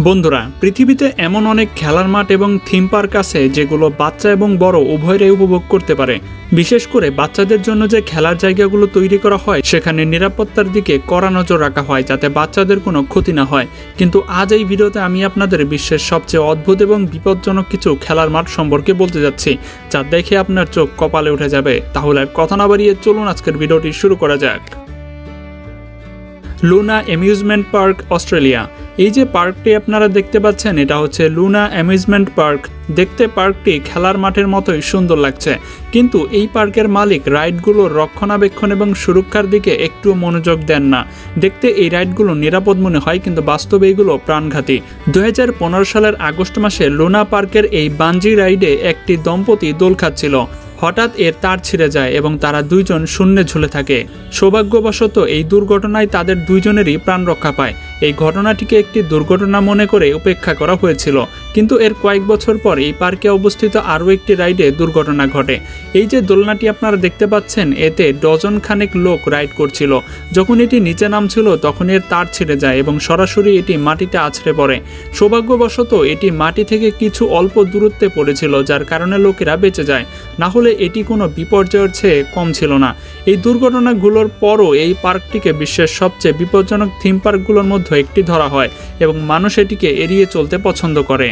বন্ধুরা, পৃথিবীতে এমন অনেক খেলার মাঠ এবং থিম পার্ক আছে যেগুলো বাচ্চা এবং বড় উভয়রাই উপভোগ করতে পারে। বিশেষ করে বাচ্চাদের জন্য যে খেলার জায়গাগুলো তৈরি করা হয় সেখানে নিরাপত্তার দিকে কড়া নজর রাখা হয় যাতে বাচ্চাদের কোনো ক্ষতি না হয়। কিন্তু আজ এই ভিডিওতে আমি আপনাদের বিশ্বের সবচেয়ে অদ্ভুত এবং বিপজ্জনক কিছু খেলার মাঠ সম্পর্কে বলতে যাচ্ছি, যা দেখে আপনার চোখ কপালে উঠে যাবে। তাহলে আর কথা না বাড়িয়ে চলুন আজকের ভিডিওটি শুরু করা যাক। Luna amusement park, Australia. এই যে পার্কটি আপনারা দেখতে পাচ্ছেন এটা হচ্ছে লুনা অ্যামিউজমেন্ট পার্ক। দেখতে পার্কটি খেলার মাঠের মতোই সুন্দর লাগছে, কিন্তু এই পার্কের মালিক রাইডগুলোর রক্ষণাবেক্ষণ এবং সুরক্ষার দিকে একটু মনোযোগ দেন না। দেখতে এই রাইডগুলো নিরাপদ মনে হয়, কিন্তু বাস্তবে এগুলো প্রাণঘাতী। 2015 সালের আগস্ট মাসে লুনা পার্কের এই বাঞ্জি রাইডে একটি দম্পতি দোল খাচ্ছিল। হঠাৎ এর তার ছিঁড়ে যায় এবং তারা দুইজন শূন্যে ঝুলে থাকে। সৌভাগ্যবশত এই দুর্ঘটনায় তাদের দুইজনেরই প্রাণ রক্ষা পায়। এই ঘটনাটিকে একটি দুর্ঘটনা মনে করে উপেক্ষা করা হয়েছিল, কিন্তু এর কয়েক বছর পর এই পার্কে অবস্থিত আরও একটি রাইডে দুর্ঘটনা ঘটে। এই যে দোলনাটি আপনারা দেখতে পাচ্ছেন, এতে ডজন খানেক লোক রাইড করছিল। যখন এটি নিচে নামছিল তখন এর তার ছিঁড়ে যায় এবং সরাসরি এটি মাটিতে আছড়ে পড়ে। সৌভাগ্যবশত এটি মাটি থেকে কিছু অল্প দূরত্বে পড়েছিল, যার কারণে লোকেরা বেঁচে যায়। না হলে এটি কোনো বিপর্যয়ের চেয়ে কম ছিল না। এই দুর্ঘটনাগুলোর পরও এই পার্কটিকে বিশ্বের সবচেয়ে বিপজ্জনক থিম পার্কগুলোর মধ্যে একটি ধরা হয় এবং মানুষ এটিকে এড়িয়ে চলতে পছন্দ করে।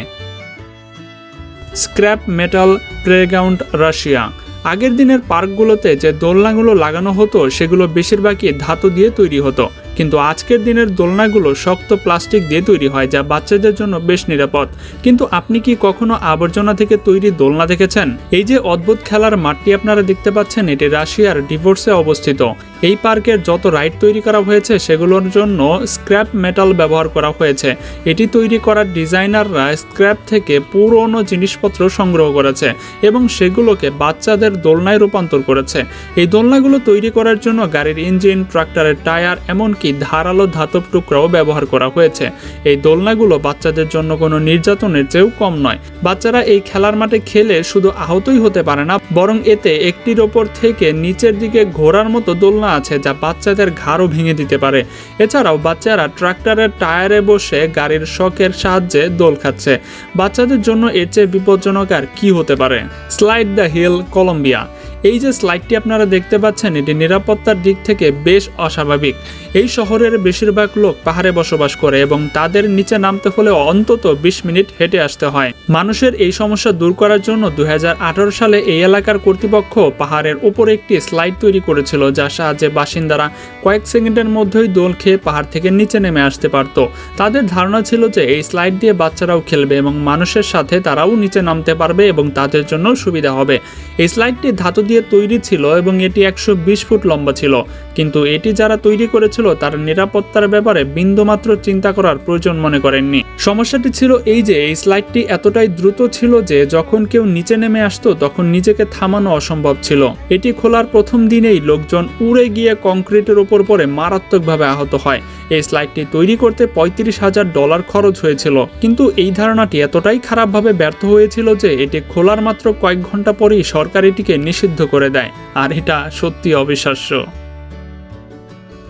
Scrap metal playground, Russia. আগের দিনের পার্কগুলোতে যে দোলনাগুলো লাগানো হতো সেগুলো বেশিরভাগই ধাতু দিয়ে তৈরি হতো, কিন্তু আজকের দিনের দোলনাগুলো শক্ত প্লাস্টিক দিয়ে তৈরি হয়, যা বাচ্চাদের জন্য বেশ নিরাপদ। কিন্তু আপনি কি কখনো আবর্জনা থেকে তৈরি দোলনা দেখেছেন? এই যে অদ্ভুত খেলার মাঠটি আপনারা দেখতে পাচ্ছেন, এটি রাশিয়ার ডিভোর্সে অবস্থিত। এই পার্কের যত রাইড তৈরি করা হয়েছে সেগুলোর জন্য স্ক্র্যাপ মেটাল ব্যবহার করা হয়েছে। এটি তৈরি করার ডিজাইনাররা স্ক্র্যাপ থেকে পুরনো জিনিসপত্র সংগ্রহ করেছে এবং সেগুলোকে বাচ্চাদের দোলনায় রূপান্তর করেছে। এই দোলনাগুলো তৈরি করার জন্য গাড়ির ইঞ্জিন, ট্রাক্টরের টায়ার, এমনকি ধারালো ধাতব টুকরাও ব্যবহার করা হয়েছে। এই দোলনাগুলো বাচ্চাদের জন্য কোনো নির্যাতনের চেয়েও কম নয়। বাচ্চারা এই খেলার মাঠে খেলে শুধু আহতই হতে পারে না, বরং এতে একটির ওপর থেকে নিচের দিকে ঘোরার মতো দোলনা আছে যা বাচ্চাদের ঘাড়ও ভেঙে দিতে পারে। এছাড়াও বাচ্চারা ট্রাক্টরের টায়ারে বসে গাড়ির শকের সাহায্যে দোল খাচ্ছে। বাচ্চাদের জন্য এর চেয়ে বিপজ্জনক আর কি হতে পারে? Slide the hill, Colombia. এই যে স্লাইডটি আপনারা দেখতে পাচ্ছেন, এটি নিরাপত্তার দিক থেকে বেশ অস্বাভাবিক। এই শহরের বেশিরভাগ লোক পাহাড়ে বসবাস করে এবং তাদের নিচে নামতে হলে অন্তত 20 মিনিট হেঁটে আসতে হয়। মানুষের এই সমস্যা দূর করার জন্য 2018 সালে এই এলাকার কর্তৃপক্ষ পাহাড়ের উপরে একটি স্লাইড তৈরি করেছিল, যার সাহায্যে বাসিন্দারা কয়েক সেকেন্ডের মধ্যেই দোল খেয়ে পাহাড় থেকে নিচে নেমে আসতে পারত। তাদের ধারণা ছিল যে এই স্লাইড দিয়ে বাচ্চারাও খেলবে এবং মানুষের সাথে তারাও নিচে নামতে পারবে এবং তাদের জন্য সুবিধা হবে। এই স্লাইডটি ধাতু দিয়ে তৈরি ছিল এবং এটি 120 ফুট লম্বা ছিল, কিন্তু এটি যারা তৈরি করেছিল তারা নিরাপত্তার ব্যাপারে বিন্দুমাত্র চিন্তা করার প্রয়োজন মনে করেননি। সমস্যাটি ছিল এই যে এই স্লাইডটি এতটাই দ্রুত ছিল যে যখন কেউ নিচে নেমে আসতো তখন নিজেকে থামানো অসম্ভব ছিল। এটি খোলার প্রথম দিনেই লোকজন উড়ে গিয়ে কংক্রিটের উপর পড়ে মারাত্মকভাবে আহত হয়। এই স্লাইডটি তৈরি করতে $35,000 খরচ হয়েছিল, কিন্তু এই ধারণাটি এতটাই খারাপভাবে ব্যর্থ হয়েছিল যে এটি খোলার মাত্র কয়েক ঘন্টা পরেই সরকার এটিকে নিষিদ্ধ করে দেয়। আর এটা সত্যি অবিশ্বাস্য।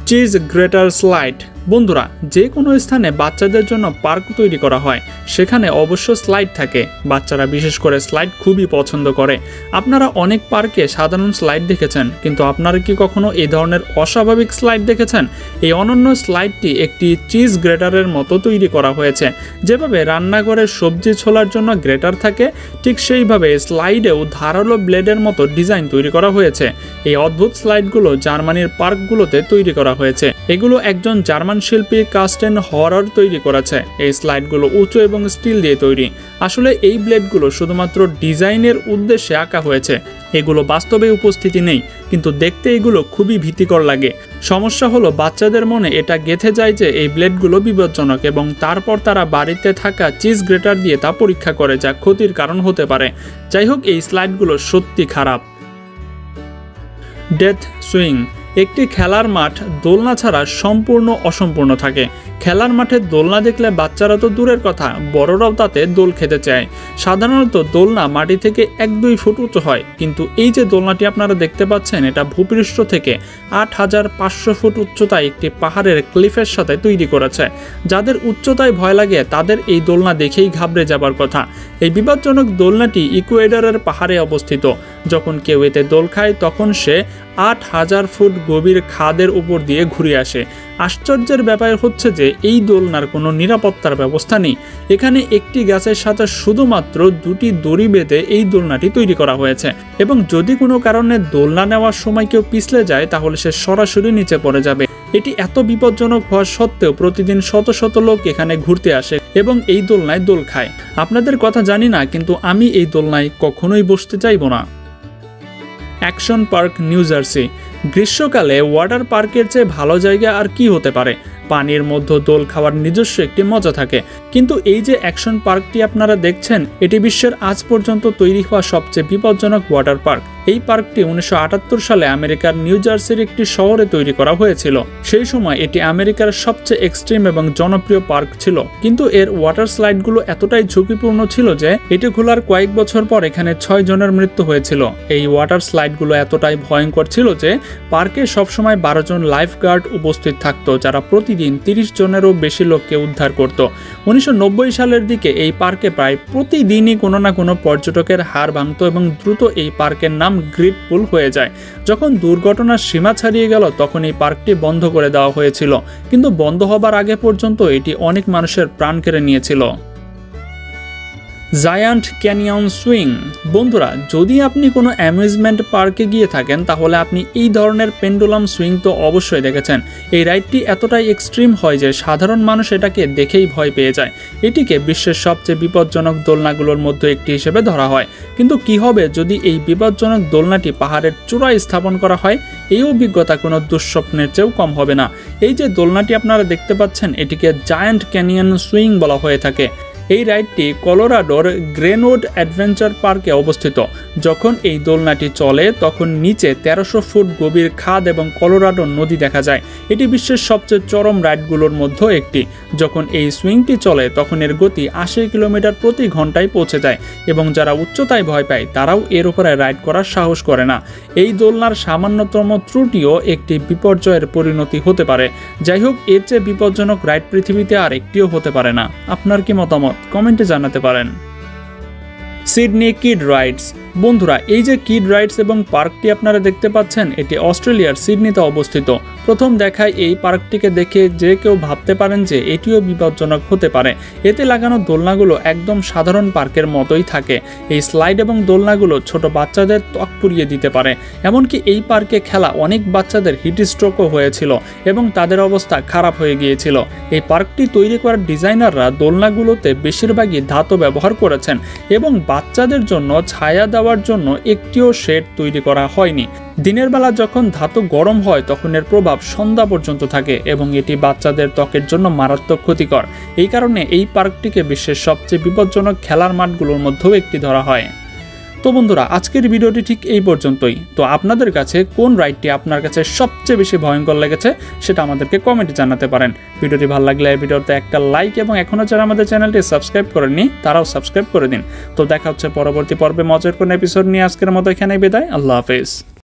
Cheese greater slide. বন্ধুরা, যে কোনো স্থানে বাচ্চাদের জন্য পার্ক তৈরি করা হয় সেখানে অবশ্য স্লাইড থাকে। বাচ্চারা বিশেষ করে স্লাইড খুবই পছন্দ করে। আপনারা অনেক পার্কে সাধারণ স্লাইড দেখেছেন, কিন্তু আপনারা কি কখনো এই ধরনের অস্বাভাবিক স্লাইড দেখেছেন? এই অনন্য স্লাইডটি একটি চিজ গ্রেটারের মতো তৈরি করা হয়েছে। যেভাবে রান্নাঘরের সবজি ছোলার জন্য গ্রেটার থাকে, ঠিক সেইভাবে স্লাইডেও ধারালো ব্লেডের মতো ডিজাইন তৈরি করা হয়েছে। এই অদ্ভুত স্লাইডগুলো জার্মানির পার্কগুলোতে তৈরি করা হয়েছে। এগুলো একজন জার্মান শিল্পী কাস্টেন হরার তৈরি করেছে। এই স্লাইডগুলো উঁচু এবং স্টিল দিয়ে তৈরি। আসলে এই ব্লেডগুলো শুধুমাত্র ডিজাইনের উদ্দেশ্যে আঁকা হয়েছে, এগুলো বাস্তবে উপস্থিতি নেই, কিন্তু দেখতে এগুলো খুবই ভীতিকর লাগে। সমস্যা হলো বাচ্চাদের মনে এটা গেঁথে যায় যে এই ব্লেডগুলো বিপজ্জনক এবং তারপর তারা বাড়িতে থাকা চিজ গ্রেটার দিয়ে তা পরীক্ষা করে, যা ক্ষতির কারণ হতে পারে। যাই হোক, এই স্লাইডগুলো সত্যি খারাপ। Death swing. একটি খেলার মাঠ দোলনা ছাড়া সম্পূর্ণ অসম্পূর্ণ থাকে। খেলার মাঠে দোলনা দেখলে বাচ্চারা তো দূরের কথা, বড়রাও তাতে দোল খেতে চায়। সাধারণত দোলনা মাটি থেকে 1-2 ফুট উঁচু হয়, কিন্তু এই যে দোলনাটি আপনারা দেখতে পাচ্ছেন এটা ভূপৃষ্ঠ থেকে 8500 ফুট উচ্চতায় একটি পাহাড়ের ক্লিফের সাথে তৈরি করেছে। যাদের উচ্চতায় ভয় লাগে তাদের এই দোলনা দেখেই ঘাবড়ে যাবার কথা। এই বিপজ্জনক দোলনাটি ইকুয়েডরের পাহাড়ে অবস্থিত। যখন কেউ এতে দোল খায় তখন সে 8000 ফুট গভীর খাদের উপর দিয়ে ঘুরে আসে। আশ্চর্যের ব্যাপার হচ্ছে যে এই দোলনার কোনো নিরাপত্তার ব্যবস্থা নেই। এখানে একটি গাছের সাথে শুধুমাত্র 2টি দড়ি বেঁধে এই দোলনাটি তৈরি করা হয়েছে, এবং যদি কোনো কারণে দোলনা নেওয়ার সময় কেউ পিছলে যায় তাহলে সে সরাসরি নিচে পড়ে যাবে। এটি এত বিপজ্জনক হওয়া সত্ত্বেও প্রতিদিন শত শত লোক এখানে ঘুরতে আসে এবং এই দোলনায় দোল খায়। আপনাদের কথা জানি না, কিন্তু আমি এই দোলনায় কখনোই বসতে চাইব না। Action park new jersey. গ্রীষ্মকালে ওয়াটার পার্কের চেয়ে ভালো জায়গা আর কি হতে পারে। পানির মধ্যে দোল খাওয়ার নিজস্ব একটি মজা থাকে। কিন্তু এই যে অ্যাকশন পার্কটি আপনারা দেখছেন, এটি বিশ্বের আজ পর্যন্ত তৈরি হওয়া সবচেয়ে বিপজ্জনক ওয়াটার পার্ক। এই পার্কটি 1978 সালে আমেরিকার নিউ জার্সির একটি শহরে তৈরি করা হয়েছিল। সেই সময় এটি আমেরিকার সবচেয়ে এক্সট্রিম এবং জনপ্রিয় পার্ক ছিল, কিন্তু এর ওয়াটার স্লাইডগুলো এতটাই ঝুঁকিপূর্ণ ছিল যে এটি খোলার কয়েক বছর পর এখানে 6 জনের মৃত্যু হয়েছিল। এই ওয়াটার স্লাইডগুলো এতটাই ভয়ঙ্কর ছিল যে পার্কে সবসময় 12 জন লাইফ গার্ড উপস্থিত থাকতো, যারা প্রতিদিন 30 জনেরও বেশি লোককে উদ্ধার করত। 1990 সালের দিকে এই পার্কে প্রায় প্রতিদিনই কোনো না কোনো পর্যটকের হাড় ভাঙত এবং দ্রুত এই পার্কের নাম গ্রিড পুল হয়ে যায়। যখন দুর্ঘটনার সীমা ছাড়িয়ে গেল তখন এই পার্কটি বন্ধ করে দেওয়া হয়েছিল, কিন্তু বন্ধ হবার আগে পর্যন্ত এটি অনেক মানুষের প্রাণ কেড়ে নিয়েছিল। Giant canyon swing. বন্ধুরা, যদি আপনি কোনো অ্যামিউজমেন্ট পার্কে গিয়ে থাকেন তাহলে আপনি এই ধরনের পেন্ডুলাম সুইং তো অবশ্যই দেখেছেন। এই রাইডটি এতটাই এক্সট্রিম হয় যে সাধারণ মানুষ এটাকে দেখেই ভয় পেয়ে যায়। এটিকে বিশ্বের সবচেয়ে বিপজ্জনক দোলনাগুলোর মধ্যে একটি হিসেবে ধরা হয়। কিন্তু কি হবে যদি এই বিপজ্জনক দোলনাটি পাহাড়ের চূড়ায় স্থাপন করা হয়? এই অভিজ্ঞতা কোনো দুঃস্বপ্নের চেয়েও কম হবে না। এই যে দোলনাটি আপনারা দেখতে পাচ্ছেন, এটিকে জায়ান্ট ক্যানিয়ন সুইং বলা হয়ে থাকে। এই রাইডটি কলোরাডোর গ্রেনউড অ্যাডভেঞ্চার পার্কে অবস্থিত। যখন এই দোলনাটি চলে তখন নিচে 1300 ফুট গভীর খাদ এবং কলোরাডো নদী দেখা যায়। এটি বিশ্বের সবচেয়ে চরম রাইডগুলোর মধ্যে একটি। যখন এই সুইংটি চলে তখন এর গতি 80 কিলোমিটার প্রতি ঘন্টায় পৌঁছে যায়, এবং যারা উচ্চতায় ভয় পায় তারাও এর উপরে রাইড করার সাহস করে না। এই দোলনার সামান্যতম ত্রুটিও একটি বিপর্যয়ের পরিণতি হতে পারে। যাই হোক, এর চেয়ে বিপজ্জনক রাইড পৃথিবীতে আর একটিও হতে পারে না। আপনার কি মতামত কমেন্টে জানাতে পারেন। Sydney kid rides. বন্ধুরা, এই যে কিড রাইডস এবং পার্কটি আপনারা দেখতে পাচ্ছেন, এটি অস্ট্রেলিয়ার সিডনিতে অবস্থিত। প্রথম দেখায় এই পার্কটিকে দেখে যে কেউ ভাবতে পারেন যে এটিও বিপজ্জনক হতে পারে। এতে লাগানো দোলনাগুলো একদম সাধারণ পার্কের মতোই থাকে। এই স্লাইড এবং দোলনাগুলো ছোট বাচ্চাদের ত্বক পুড়িয়ে দিতে পারে। এমনকি এই পার্কে খেলা অনেক বাচ্চাদের হিট স্ট্রোকও হয়েছিল এবং তাদের অবস্থা খারাপ হয়ে গিয়েছিল। এই পার্কটি তৈরি করার ডিজাইনাররা দোলনাগুলোতে বেশিরভাগই ধাতু ব্যবহার করেছেন এবং বাচ্চাদের জন্য ছায়া দেওয়ার জন্য একটিও শেড তৈরি করা হয়নি। দিনের বেলা যখন ধাতু গরম হয় তখন এর প্রভাব সন্ধ্যা পর্যন্ত থাকে এবং এটি বাচ্চাদের ত্বকের জন্য মারাত্মক ক্ষতিকর। এই কারণে এই পার্কটিকে বিশ্বের সবচেয়ে বিপজ্জনক খেলার মাঠগুলোর মধ্যেও একটি ধরা হয়। তো বন্ধুরা, আজকের ভিডিওটি ঠিক এই পর্যন্তই। তো আপনাদের কাছে কোন রাইডটি আপনার কাছে সবচেয়ে বেশি ভয়ঙ্কর লেগেছে সেটা আমাদেরকে কমেন্টে জানাতে পারেন। ভিডিওটি ভালো লাগলে ভিডিওতে একটা লাইক, এবং এখনও যারা আমাদের চ্যানেলটি সাবস্ক্রাইব করেননি তারাও সাবস্ক্রাইব করে দিন। তো দেখা হচ্ছে পরবর্তী পর্বে মজার কোনো এপিসোড নিয়ে। আজকের মতো এখানেই বিদায়। আল্লাহ হাফেজ।